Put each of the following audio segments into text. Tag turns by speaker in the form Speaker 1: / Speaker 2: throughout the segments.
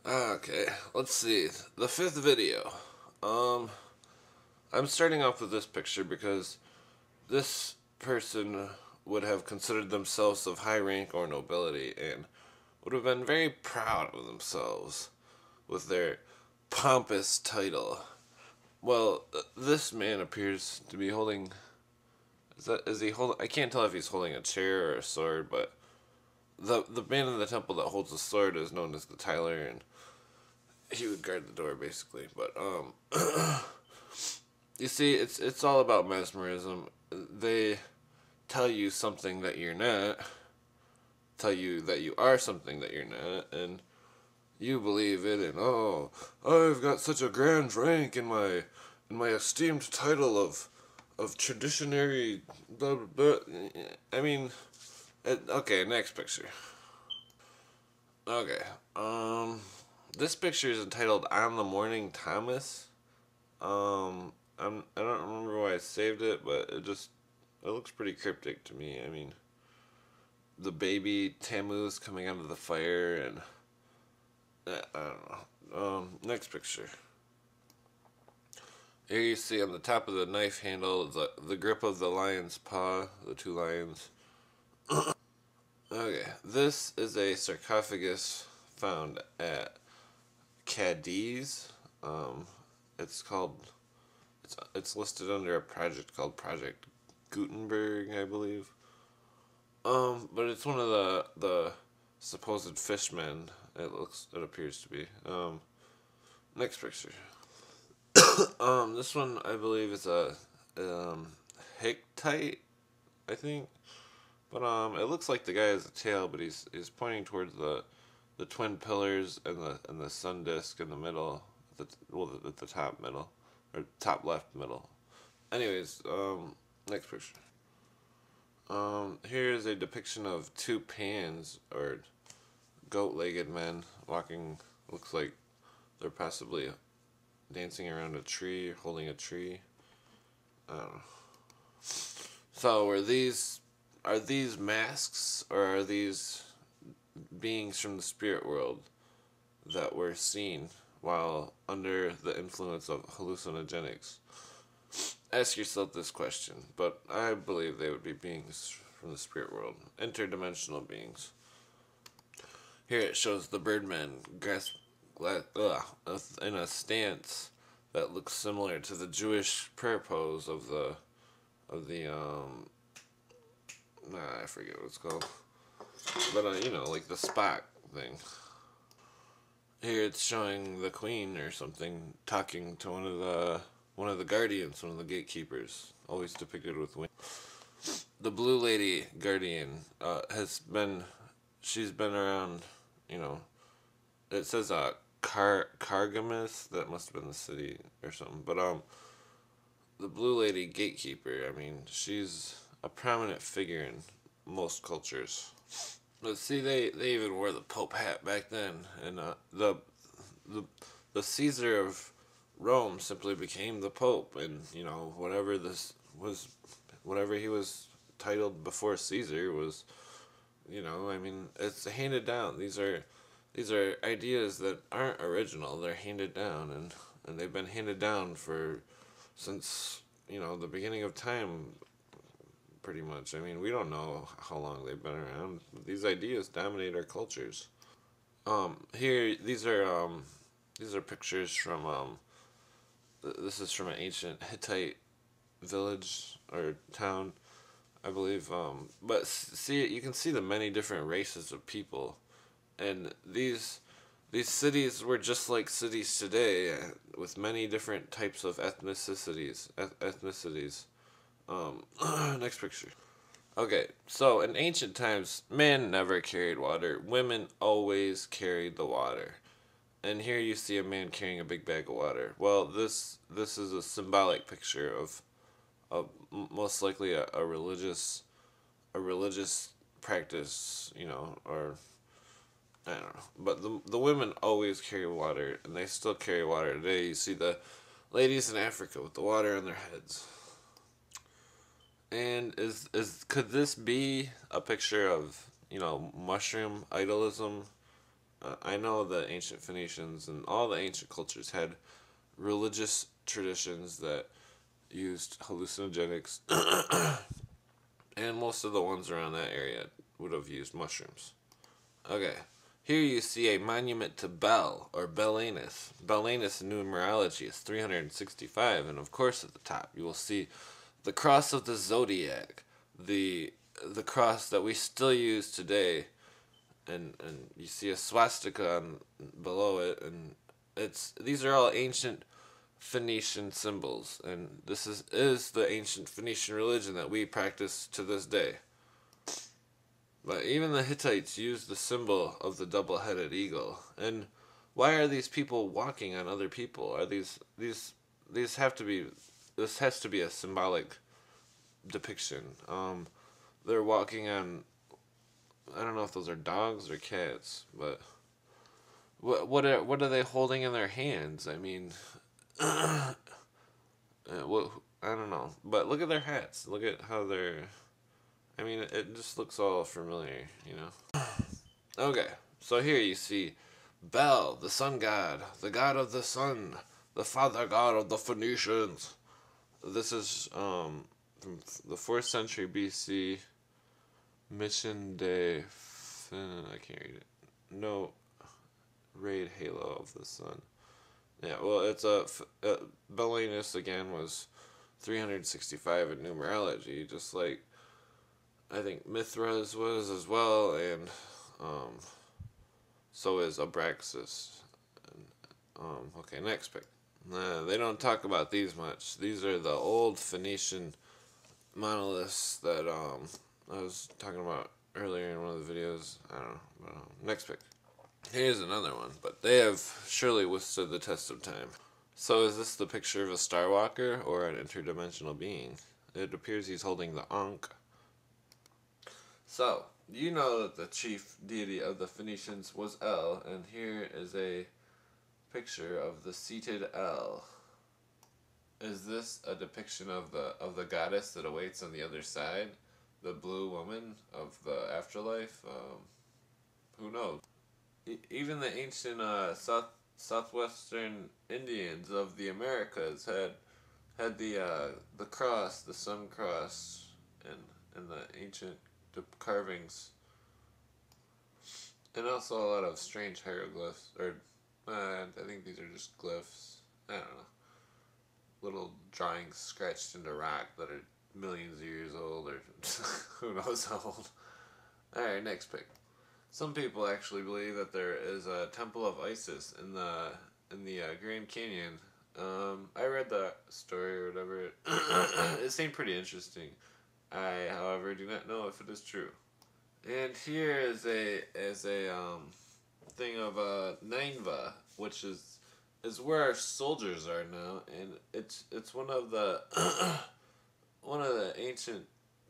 Speaker 1: Okay, let's see. The fifth video. Um, I'm starting off with this picture because this person would have considered themselves of high rank or nobility and would have been very proud of themselves with their pompous title. Well, this man appears to be holding. Is he holding? I can't tell if he's holding a chair or a sword, but the man in the temple that holds the sword is known as the Tyler, and he would guard the door basically. But you see, it's all about mesmerism. They tell you something that you're not, tell you that you are something that you're not, and you believe it. And I've got such a grand rank in my esteemed title of traditionary. Blah, blah, blah. I mean, okay. Next picture. Okay. This picture is entitled "On the Morning Thomas." I don't remember why I saved it, but it looks pretty cryptic to me. I mean, the baby Tammuz coming out of the fire, and I don't know. Next picture. Here you see on the top of the knife handle the grip of the lion's paw, the two lions. Okay, this is a sarcophagus found at Cadiz. Um, it's called it's listed under a project called Project Gutenberg, I believe. But it's one of the supposed fishmen. It appears to be. Next picture. This one I believe is a um Hittite, I think. But it looks like the guy has a tail, but he's pointing towards the twin pillars and the sun disk in the middle, at the top middle, or top left middle. Anyways, next picture. Here is a depiction of two pans or goat-legged men walking. Looks like they're possibly dancing around a tree, holding a tree. I don't know. So are these masks or are these beings from the spirit world that were seen while under the influence of hallucinogenics? Ask yourself this question, but I believe they would be beings from the spirit world, interdimensional beings. Here it shows the Birdman in a stance that looks similar to the Jewish prayer pose of the I forget what it's called, but like the Spock thing. Here it's showing the Queen or something talking to one of the guardians, one of the gatekeepers, always depicted with wings. The Blue Lady Guardian she's been around, you know. It says Cargamus. That must have been the city or something. But the Blue Lady Gatekeeper. I mean, she's a prominent figure in most cultures. But see, they even wore the Pope hat back then, and the the Caesar of Rome simply became the Pope, and whatever he was titled before Caesar was, I mean, it's handed down. These are ideas that aren't original. They're handed down, and they've been handed down since the beginning of time, pretty much. I mean, we don't know how long they've been around. These ideas dominate our cultures. Here these are pictures from this is from an ancient Hittite village or town, I believe. But see, you can see the many different races of people, and these cities were just like cities today, with many different types of ethnicities. Um, Next picture. Okay, so in ancient times, men never carried water. Women always carried the water. And here you see a man carrying a big bag of water. Well, this is a symbolic picture of most likely a religious practice, or I don't know. But the women always carry water, and they still carry water today. You see the ladies in Africa with the water on their heads. And could this be a picture of mushroom idolism I know the ancient Phoenicians and all the ancient cultures had religious traditions that used hallucinogenics, and most of the ones around that area would have used mushrooms. Okay, here you see a monument to Bel, or Belenus. Belenus in numerology is 365, and of course at the top you will see the cross of the zodiac, the cross that we still use today, and you see a swastika below it, and these are all ancient Phoenician symbols, and this is the ancient Phoenician religion that we practice to this day. But even the Hittites used the symbol of the double-headed eagle. And why are these people walking on other people? Are these have to be, this has to be a symbolic depiction. They're walking on, I don't know if those are dogs or cats, but what are they holding in their hands? I mean, what, I don't know. But look at their hats. Look at how they're, I mean, it just looks all familiar, you know? Okay, so here you see Bel, the sun god, the god of the sun, the father god of the Phoenicians. This is from the 4th century BC, Mission de I can't read it. No, raid halo of the sun. Yeah, well, it's Belenus again was 365 in numerology, just like I think Mithras was as well, and so is Abraxas. And, okay, next pick. They don't talk about these much. These are the old Phoenician monoliths that I was talking about earlier in one of the videos. I don't know. But, next pick. Here's another one, but they have surely withstood the test of time. So is this the picture of a Starwalker or an interdimensional being? It appears he's holding the Ankh. So, you know that the chief deity of the Phoenicians was El, and here is a picture of the seated El. Is this a depiction of the goddess that awaits on the other side? The blue woman of the afterlife? Who knows? Even the ancient southwestern Indians of the Americas had the cross, the sun cross, and the ancient carvings, and also a lot of strange hieroglyphs, or I think these are just glyphs. I don't know, little drawings scratched into rock that are millions of years old, or who knows how old. All right, next pick. Some people actually believe that there is a temple of Isis in the Grand Canyon. I read the story or whatever. It seemed pretty interesting. I, however, do not know if it is true. And here is a thing of Nineveh, which is where our soldiers are now, and it's one of the one of the ancient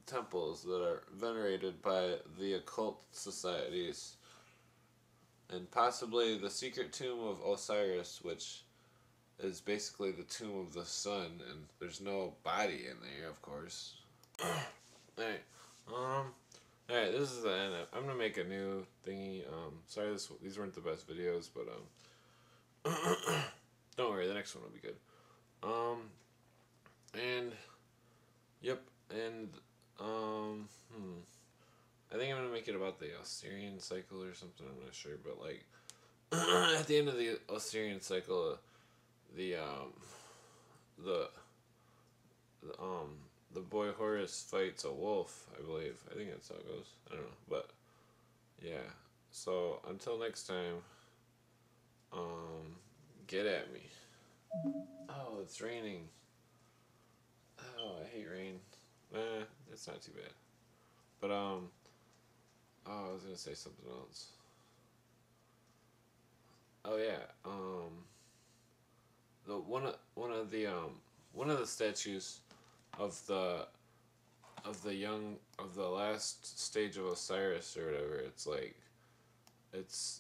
Speaker 1: temples that are venerated by the occult societies, and possibly the secret tomb of Osiris, which is basically the tomb of the sun, and there's no body in there, of course. Alright, alright, this is the end. I'm gonna make a new thingy. Sorry, these weren't the best videos, but don't worry, the next one will be good. And yep, and I think I'm gonna make it about the Osirian cycle or something. I'm not sure, but like at the end of the Osirian cycle, the boy Horus fights a wolf, I believe. I think that's how it goes. I don't know, but yeah. So until next time, get at me. Oh, it's raining. Oh, I hate rain. Nah, it's not too bad. But oh, I was gonna say something else. Oh yeah, the one of the statues of the last stage of Osiris or whatever. It's like it's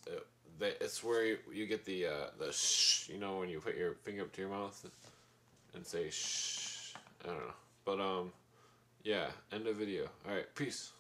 Speaker 1: where you get the shh. You know, when you put your finger up to your mouth and say shh. I don't know, but yeah. End of video. All right, peace.